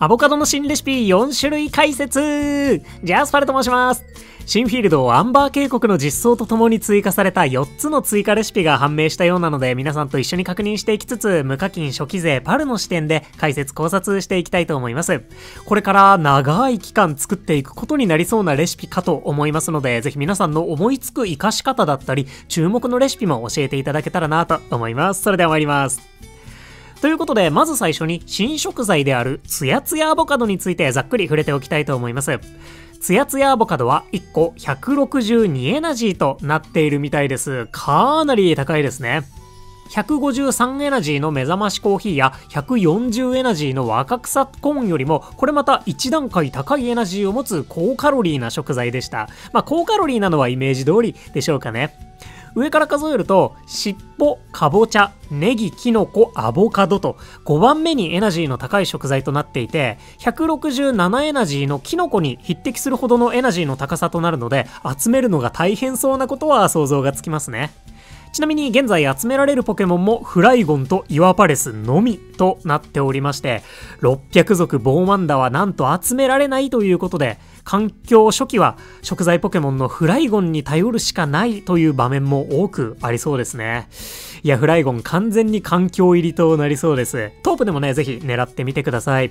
アボカドの新レシピ4種類解説。ジャスパルと申します。新フィールドアンバー渓谷の実装とともに追加された4つの追加レシピが判明したようなので、皆さんと一緒に確認していきつつ、無課金初期税パルの視点で解説考察していきたいと思います。これから長い期間作っていくことになりそうなレシピかと思いますので、ぜひ皆さんの思いつく活かし方だったり注目のレシピも教えていただけたらなと思います。それでは参ります。ということで、まず最初に新食材であるツヤツヤアボカドについてざっくり触れておきたいと思います。ツヤツヤアボカドは1個162エナジーとなっているみたいです。かなり高いですね。153エナジーの目覚ましコーヒーや140エナジーの若草コーンよりもこれまた1段階高いエナジーを持つ高カロリーな食材でした。高カロリーなのはイメージ通りでしょうかね。上から数えると、しっぽ、かぼちゃ、ネギ、キノコ、アボカドと5番目にエナジーの高い食材となっていて、167エナジーのキノコに匹敵するほどのエナジーの高さとなるので、集めるのが大変そうなことは想像がつきますね。ちなみに現在集められるポケモンもフライゴンとイワパレスのみとなっておりまして、600族ボーマンダはなんと集められないということで、環境初期は食材ポケモンのフライゴンに頼るしかないという場面も多くありそうですね。いや、フライゴン完全に環境入りとなりそうです。トープでもね、ぜひ狙ってみてください。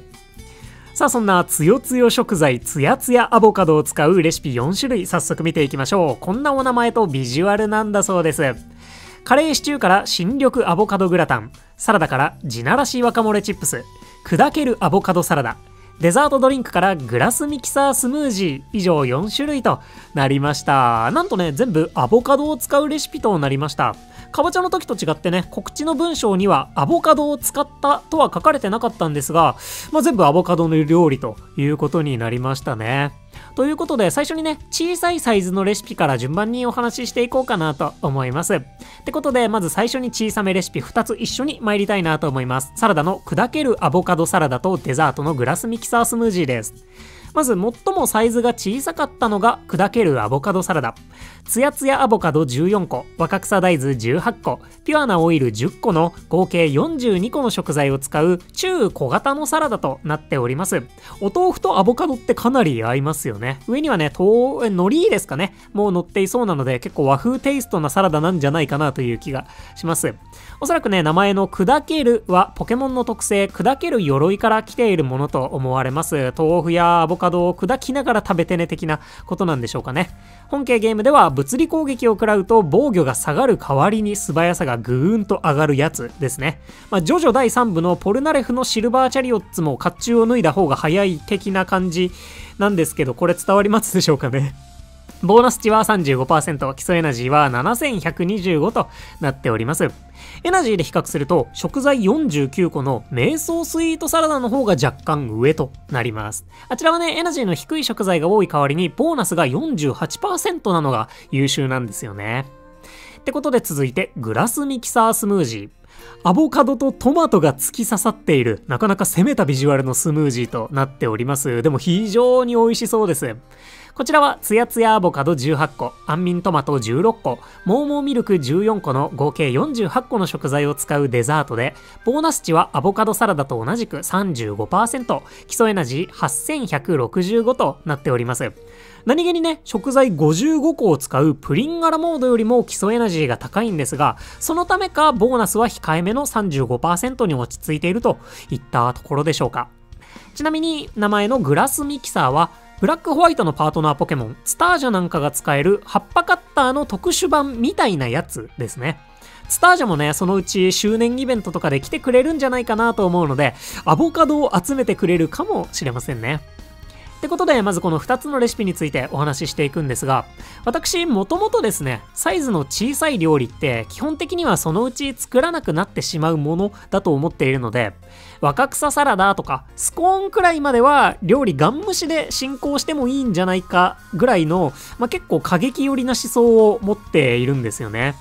さあ、そんなつよつよ食材ツヤツヤアボカドを使うレシピ4種類早速見ていきましょう。こんなお名前とビジュアルなんだそうです。カレーシチューから新緑アボカドグラタン、サラダから地ならしワカモレチップス、砕けるアボカドサラダ、デザートドリンクからグラスミキサースムージー、以上4種類となりました。なんとね、全部アボカドを使うレシピとなりました。かぼちゃの時と違ってね、告知の文章にはアボカドを使ったとは書かれてなかったんですが、全部アボカドの料理ということになりましたね。ということで、最初にね、小さいサイズのレシピから順番にお話ししていこうかなと思います。ってことで、まず最初に小さめレシピ2つ一緒に参りたいなと思います。サラダの砕けるアボカドサラダとデザートのグラスミキサースムージーです。まず最もサイズが小さかったのが砕けるアボカドサラダ。ツヤツヤアボカド14個、若草大豆18個、ピュアなオイル10個の合計42個の食材を使う中小型のサラダとなっております。お豆腐とアボカドってかなり合いますよね。上にはね、海苔ですかね、もう乗っていそうなので結構和風テイストなサラダなんじゃないかなという気がします。おそらくね、名前の砕けるはポケモンの特性砕ける鎧から来ているものと思われます。豆腐やアボカドを砕きながら食べてね的なことなんでしょうかね。本家ゲームでは物理攻撃を食らうと防御が下がる代わりに素早さがぐーんと上がるやつですね。ジョジョ第3部のポルナレフのシルバーチャリオッツも甲冑を脱いだ方が早い的な感じなんですけど、これ伝わりますでしょうかね。ボーナス値は 35%、基礎エナジーは7125となっております。エナジーで比較すると食材49個の瞑想スイートサラダの方が若干上となります。あちらはね、エナジーの低い食材が多い代わりにボーナスが 48% なのが優秀なんですよね。ってことで続いてグラスミキサースムージー。アボカドとトマトが突き刺さっている、なかなか攻めたビジュアルのスムージーとなっております。でも非常に美味しそうです。こちらはツヤツヤアボカド18個、杏仁トマト16個、モーモーミルク14個の合計48個の食材を使うデザートで、ボーナス値はアボカドサラダと同じく 35%、基礎エナジー8165となっております。何気にね、食材55個を使うプリンガラモードよりも基礎エナジーが高いんですが、そのためかボーナスは控えめの 35% に落ち着いているといったところでしょうか。ちなみに名前のグラスミキサーはブラックホワイトのパートナーポケモンツタージャなんかが使える葉っぱカッターの特殊版みたいなやつですね。ツタージャもね、そのうち周年イベントとかで来てくれるんじゃないかなと思うので、アボカドを集めてくれるかもしれませんね。ってことで、まずこの2つのレシピについてお話ししていくんですが、私もともとですね、サイズの小さい料理って基本的にはそのうち作らなくなってしまうものだと思っているので、若草サラダとかスコーンくらいまでは料理ガン無視で進行してもいいんじゃないかぐらいの、結構過激寄りな思想を持っているんですよね。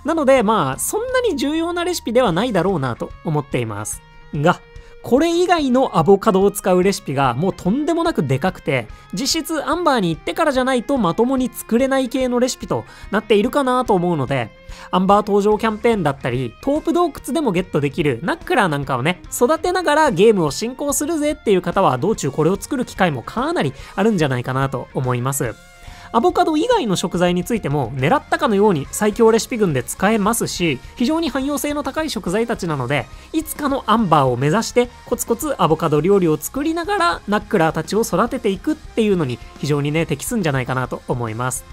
なのでそんなに重要なレシピではないだろうなと思っていますが、これ以外のアボカドを使うレシピがもうとんでもなくでかくて、実質アンバーに行ってからじゃないとまともに作れない系のレシピとなっているかなと思うので、アンバー登場キャンペーンだったり、トープ洞窟でもゲットできるナックラーなんかをね、育てながらゲームを進行するぜっていう方は道中これを作る機会もかなりあるんじゃないかなと思います。アボカド以外の食材についても狙ったかのように最強レシピ群で使えますし、非常に汎用性の高い食材たちなので、いつかのアンバーを目指してコツコツアボカド料理を作りながらナックラーたちを育てていくっていうのに非常にね適すんじゃないかなと思います。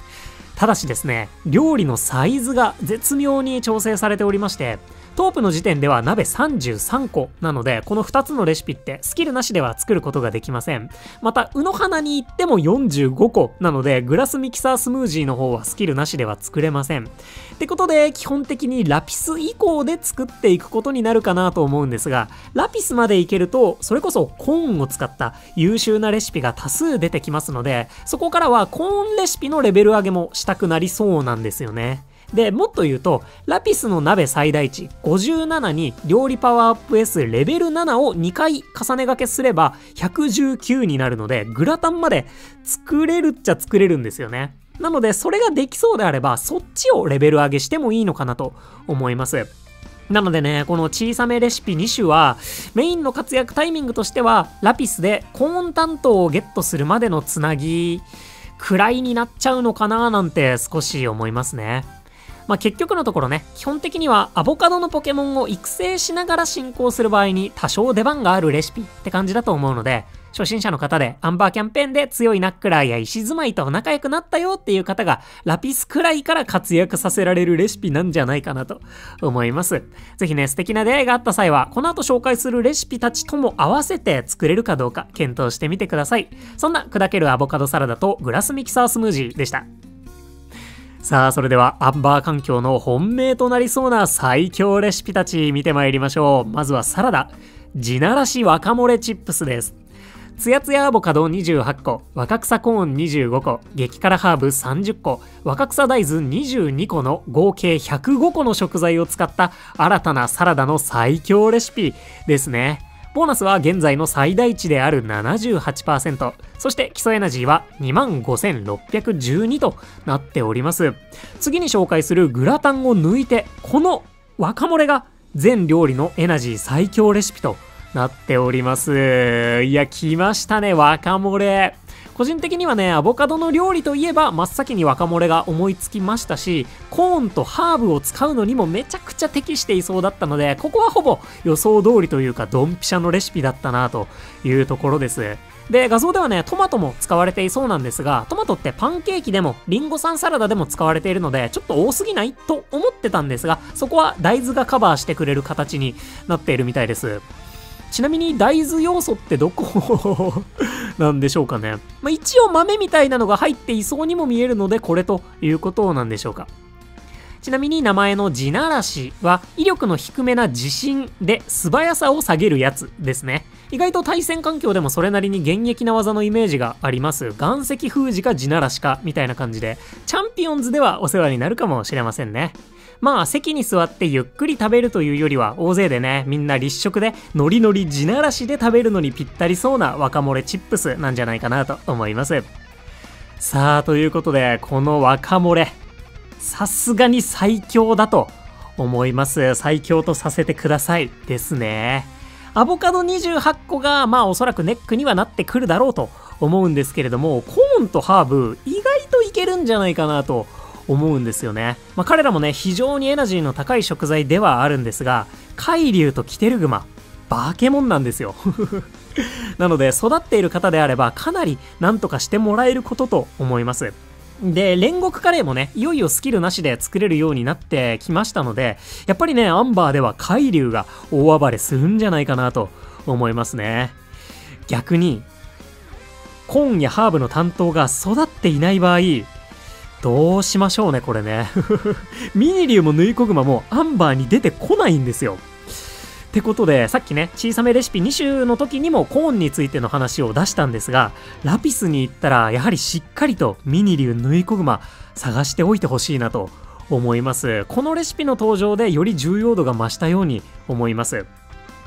ただしですね、料理のサイズが絶妙に調整されておりまして、トープの時点では鍋33個なので、この2つのレシピってスキルなしでは作ることができません。また、うの花に行っても45個なので、グラスミキサースムージーの方はスキルなしでは作れません。ってことで、基本的にラピス以降で作っていくことになるかなと思うんですが、ラピスまでいけると、それこそコーンを使った優秀なレシピが多数出てきますので、そこからはコーンレシピのレベル上げもしたくなりそうなんですよね。で、もっと言うと、ラピスの鍋最大値57に料理パワーアップ S レベル7を2回重ね掛けすれば119になるので、グラタンまで作れるっちゃ作れるんですよね。なので、それができそうであれば、そっちをレベル上げしてもいいのかなと思います。なのでね、この小さめレシピ2種は、メインの活躍タイミングとしては、ラピスでコーン担当をゲットするまでのつなぎくらいになっちゃうのかななんて少し思いますね。まあ、結局のところね、基本的にはアボカドのポケモンを育成しながら進行する場合に多少出番があるレシピって感じだと思うので、初心者の方でアンバーキャンペーンで強いナックラーや石住まいと仲良くなったよっていう方がラピスくらいから活躍させられるレシピなんじゃないかなと思います。ぜひね、素敵な出会いがあった際は、この後紹介するレシピたちとも合わせて作れるかどうか検討してみてください。そんな砕けるアボカドサラダとグラスミキサースムージーでした。さあ、それではアンバー環境の本命となりそうな最強レシピたち見てまいりましょう。まずはサラダ、地ならしワカモレチップスです。つやつやアボカド28個、若草コーン25個、激辛ハーブ30個、若草大豆22個の合計105個の食材を使った新たなサラダの最強レシピですね。ボーナスは現在の最大値である 78%、そして基礎エナジーは 25,612 となっております。次に紹介するグラタンを抜いて、このワカモレが全料理のエナジー最強レシピとなっております。いや、来ましたね、ワカモレ。個人的にはね、アボカドの料理といえば真っ先にワカモレが思いつきましたし、コーンとハーブを使うのにもめちゃくちゃ適していそうだったので、ここはほぼ予想通りというかドンピシャのレシピだったなというところです。で、画像ではね、トマトも使われていそうなんですが、トマトってパンケーキでもリンゴ酸サラダでも使われているので、ちょっと多すぎないと思ってたんですが、そこは大豆がカバーしてくれる形になっているみたいです。ちなみに大豆要素ってどこなんでしょうかね。まあ、一応豆みたいなのが入っていそうにも見えるので、これということなんでしょうか。ちなみに名前の地ならしは威力の低めな地震で素早さを下げるやつですね。意外と対戦環境でもそれなりに現役な技のイメージがあります。岩石封じか地ならしかみたいな感じで、チャンピオンズではお世話になるかもしれませんね。まあ席に座ってゆっくり食べるというよりは、大勢でね、みんな立食でノリノリ地ならしで食べるのにぴったりそうなワカモレチップスなんじゃないかなと思います。さあ、ということでこのワカモレ、さすがに最強だと思います。最強とさせてくださいですね。アボカド28個がまあおそらくネックにはなってくるだろうと思うんですけれども、コーンとハーブ意外といけるんじゃないかなと思うんですよね。まあ、彼らもね、非常にエナジーの高い食材ではあるんですが、海竜とキテルグマ、バケモンなんですよ。なので、育っている方であれば、かなり何とかしてもらえることと思います。で、煉獄カレーもね、いよいよスキルなしで作れるようになってきましたので、やっぱりね、アンバーでは海竜が大暴れするんじゃないかなと思いますね。逆に、コーンやハーブの担当が育っていない場合、どうしましょうね、これね。ミニリュウもヌイコグマもアンバーに出てこないんですよ。ってことで、さっきね、小さめレシピ2種の時にもコーンについての話を出したんですが、ラピスに行ったら、やはりしっかりとミニリュウ、ヌイコグマ探しておいてほしいなと思います。このレシピの登場でより重要度が増したように思います。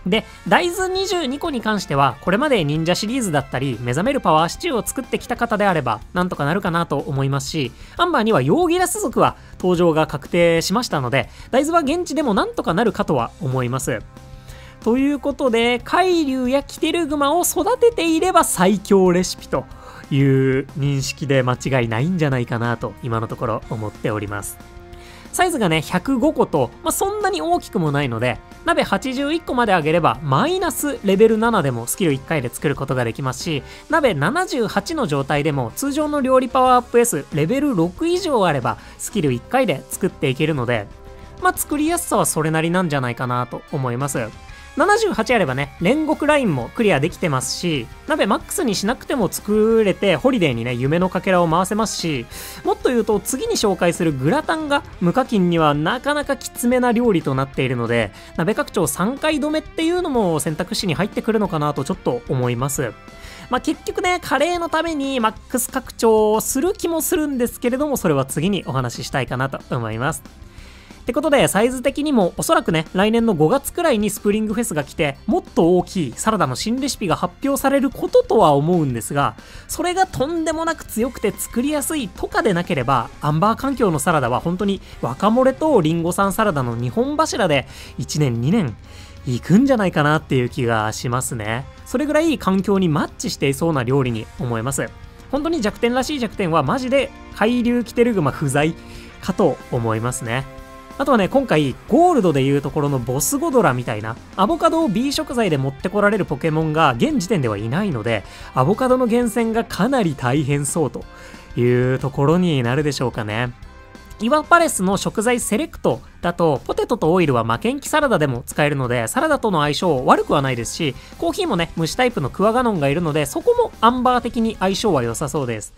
で、大豆22個に関しては、これまで忍者シリーズだったり、目覚めるパワーシチューを作ってきた方であれば、なんとかなるかなと思いますし、アンバーにはヨーギラス族は登場が確定しましたので、大豆は現地でもなんとかなるかとは思います。ということで、海竜やキテルグマを育てていれば最強レシピという認識で間違いないんじゃないかなと、今のところ思っております。サイズがね、105個と、そんなに大きくもないので、鍋81個まで上げれば、マイナスレベル7でもスキル1回で作ることができますし、鍋78の状態でも、通常の料理パワーアップ S レベル6以上あれば、スキル1回で作っていけるので、作りやすさはそれなりなんじゃないかなと思います。78あればね、煉獄ラインもクリアできてますし、鍋マックスにしなくても作れて、ホリデーにね、夢のかけらを回せますし、もっと言うと次に紹介するグラタンが無課金にはなかなかきつめな料理となっているので、鍋拡張3回止めっていうのも選択肢に入ってくるのかなとちょっと思います。結局ね、カレーのためにマックス拡張をする気もするんですけれども、それは次にお話ししたいかなと思います。ってことで、サイズ的にもおそらくね、来年の5月くらいにスプリングフェスが来て、もっと大きいサラダの新レシピが発表されることとは思うんですが、それがとんでもなく強くて作りやすいとかでなければ、アンバー環境のサラダは本当に若漏れとリンゴ酸サラダの2本柱で1年2年いくんじゃないかなっていう気がしますね。それぐらい環境にマッチしていそうな料理に思えます。本当に弱点らしい弱点はマジで海流キテルグマ不在かと思いますね。あとはね、今回ゴールドでいうところのボスゴドラみたいなアボカドを B 食材で持ってこられるポケモンが現時点ではいないので、アボカドの厳選がかなり大変そうというところになるでしょうかね。イワパレスの食材セレクトだと、ポテトとオイルは負けん気サラダでも使えるので、サラダとの相性悪くはないですし、コーヒーもね、蒸しタイプのクワガノンがいるので、そこもアンバー的に相性は良さそうです。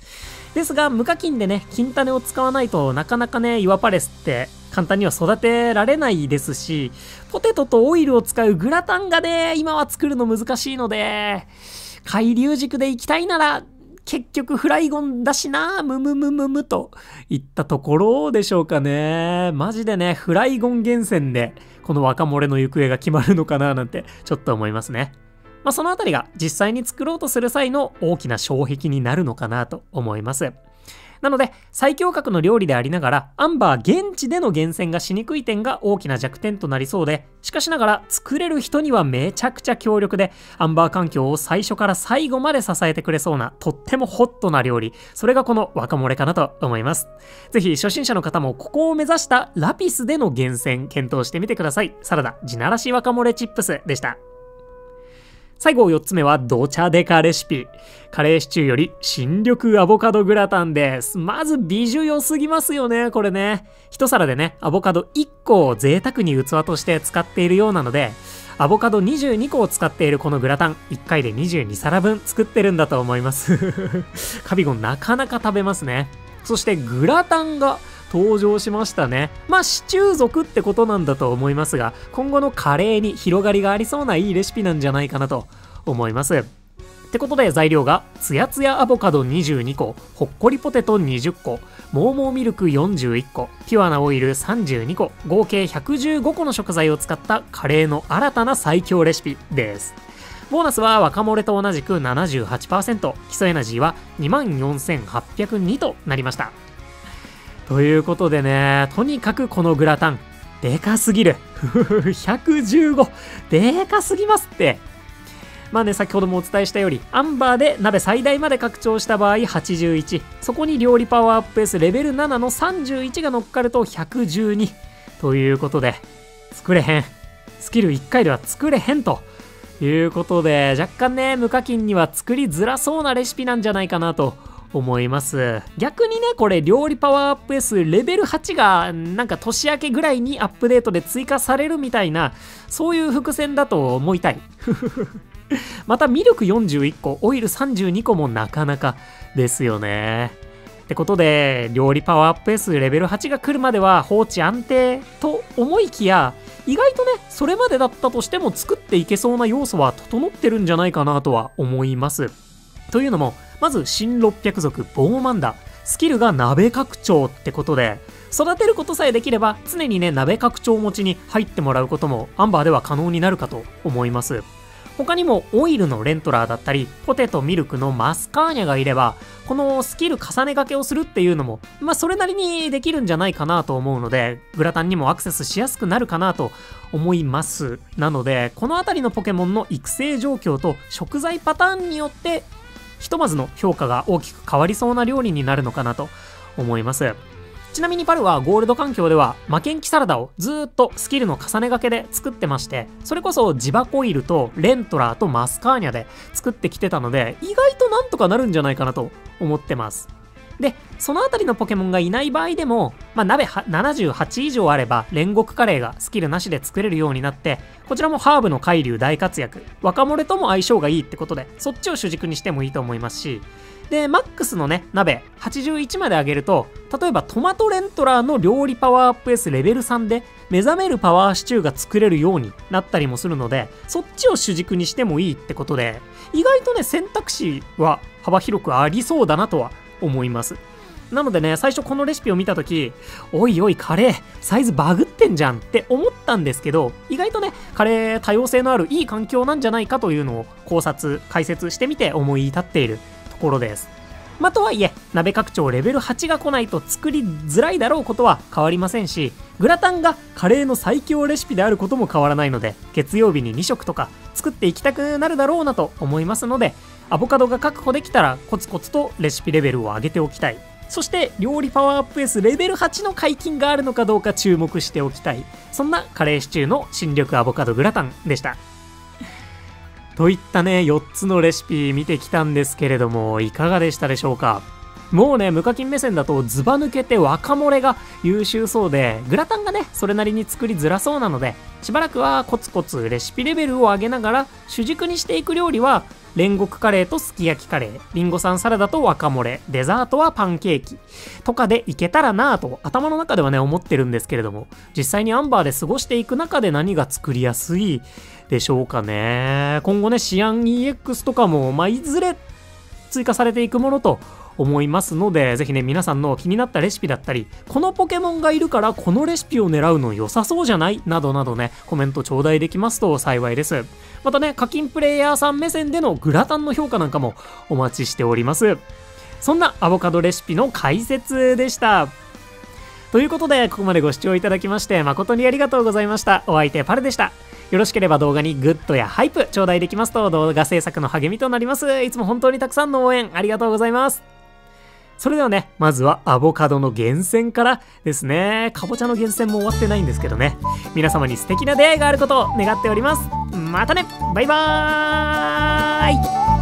ですが、無課金でね、金種を使わないとなかなかね、イワパレスって簡単には育てられないですし、ポテトとオイルを使うグラタンがね、今は作るの難しいので、海流軸で行きたいなら、結局フライゴンだしな、ムムムムムといったところでしょうかね。マジでね、フライゴン厳選でこの若漏れの行方が決まるのかななんてちょっと思いますね。そのあたりが実際に作ろうとする際の大きな障壁になるのかなと思います。なので、最強格の料理でありながら、アンバー現地での厳選がしにくい点が大きな弱点となりそうで、しかしながら作れる人にはめちゃくちゃ強力で、アンバー環境を最初から最後まで支えてくれそうな、とってもホットな料理、それがこの若漏れかなと思います。ぜひ初心者の方もここを目指したラピスでの厳選検討してみてください。サラダ地ならし若漏れチップスでした。最後4つ目はドチャデカレシピ。カレーシチューより新緑アボカドグラタンです。まずビジュ良すぎますよね、これね。一皿でね、アボカド1個を贅沢に器として使っているようなので、アボカド22個を使っているこのグラタン、1回で22皿分作ってるんだと思います。カビゴンなかなか食べますね。そしてグラタンが登場しましたね。シチュー族ってことなんだと思いますが、今後のカレーに広がりがありそうないいレシピなんじゃないかなと思います。ってことで材料が、つやつやアボカド22個、ほっこりポテト20個、モーモーミルク41個、ピュアなオイル32個、合計115個の食材を使ったカレーの新たな最強レシピです。ボーナスは若漏れと同じく 78%、基礎エナジーは 24,802 となりました。ということでね、とにかくこのグラタン、でかすぎる。115! でかすぎますって。先ほどもお伝えしたより、アンバーで鍋最大まで拡張した場合81、そこに料理パワーアップ S レベル7の31が乗っかると112。ということで、作れへん。スキル1回では作れへんということで、若干ね、無課金には作りづらそうなレシピなんじゃないかなと思います。逆にね、これ料理パワーアップ S レベル8がなんか年明けぐらいにアップデートで追加されるみたいな、そういう伏線だと思いたい。またミルク41個、オイル32個もなかなかですよね。ってことで、料理パワーアップ S レベル8が来るまでは放置安定と思いきや、意外とね、それまでだったとしても作っていけそうな要素は整ってるんじゃないかなとは思います。というのも、まず新600族ボーマンダ、スキルが鍋拡張ってことで、育てることさえできれば常にね鍋拡張持ちに入ってもらうこともアンバーでは可能になるかと思います。他にもオイルのレントラーだったりポテトミルクのマスカーニャがいれば、このスキル重ね掛けをするっていうのもそれなりにできるんじゃないかなと思うので、グラタンにもアクセスしやすくなるかなと思います。なのでこの辺りのポケモンの育成状況と食材パターンによってひとまずの評価が大きく変わりそうな料理になるのかなと思います。ちなみにパルはゴールド環境では負けん気サラダをずーっとスキルの重ね掛けで作ってまして、それこそジバコイルとレントラーとマスカーニャで作ってきてたので、意外となんとかなるんじゃないかなと思ってます。で、そのあたりのポケモンがいない場合でも、鍋78以上あれば煉獄カレーがスキルなしで作れるようになって、こちらもハーブの海流大活躍、若漏れとも相性がいいってことで、そっちを主軸にしてもいいと思いますし、で、マックスのね、鍋、81まで上げると、例えばトマトレントラーの料理パワーアップ S レベル3で、目覚めるパワーシチューが作れるようになったりもするので、そっちを主軸にしてもいいってことで、意外とね、選択肢は幅広くありそうだなとは思います。なのでね、最初このレシピを見たとき、おいおいカレー、サイズバグってんじゃんって思ったんですけど、意外とね、カレー多様性のあるいい環境なんじゃないかというのを考察、解説してみて思い至っているところです。とはいえ、鍋拡張レベル8が来ないと作りづらいだろうことは変わりませんし、グラタンがカレーの最強レシピであることも変わらないので、月曜日に2食とか作っていきたくなるだろうなと思いますので、アボカドが確保できたらコツコツとレシピレベルを上げておきたい。そして料理パワーアップ S レベル8の解禁があるのかどうか注目しておきたい。そんなカレーシチューの新緑アボカドグラタンでした。といったね、4つのレシピ見てきたんですけれども、いかがでしたでしょうか。もうね、無課金目線だとズバ抜けて若漏れが優秀そうで、グラタンがね、それなりに作りづらそうなので、しばらくはコツコツレシピレベルを上げながら、主軸にしていく料理は、煉獄カレーとすき焼きカレー、リンゴさんサラダと若漏れ、デザートはパンケーキとかでいけたらなぁと頭の中ではね思ってるんですけれども、実際にアンバーで過ごしていく中で何が作りやすいでしょうかね。今後ね、シアン EX とかも、いずれ追加されていくものと思いますので、ぜひね、皆さんの気になったレシピだったり、このポケモンがいるからこのレシピを狙うの良さそうじゃないなどなどね、コメント頂戴できますと幸いです。またね、課金プレイヤーさん目線でのグラタンの評価なんかもお待ちしております。そんなアボカドレシピの解説でした。ということで、ここまでご視聴いただきまして誠にありがとうございました。お相手パルでした。よろしければ動画にグッドやハイプ頂戴できますと動画制作の励みとなります。いつも本当にたくさんの応援ありがとうございます。それではね、まずはアボカドの厳選からですね。かぼちゃの厳選も終わってないんですけどね。皆様に素敵な出会いがあることを願っております。またね、バイバーイ。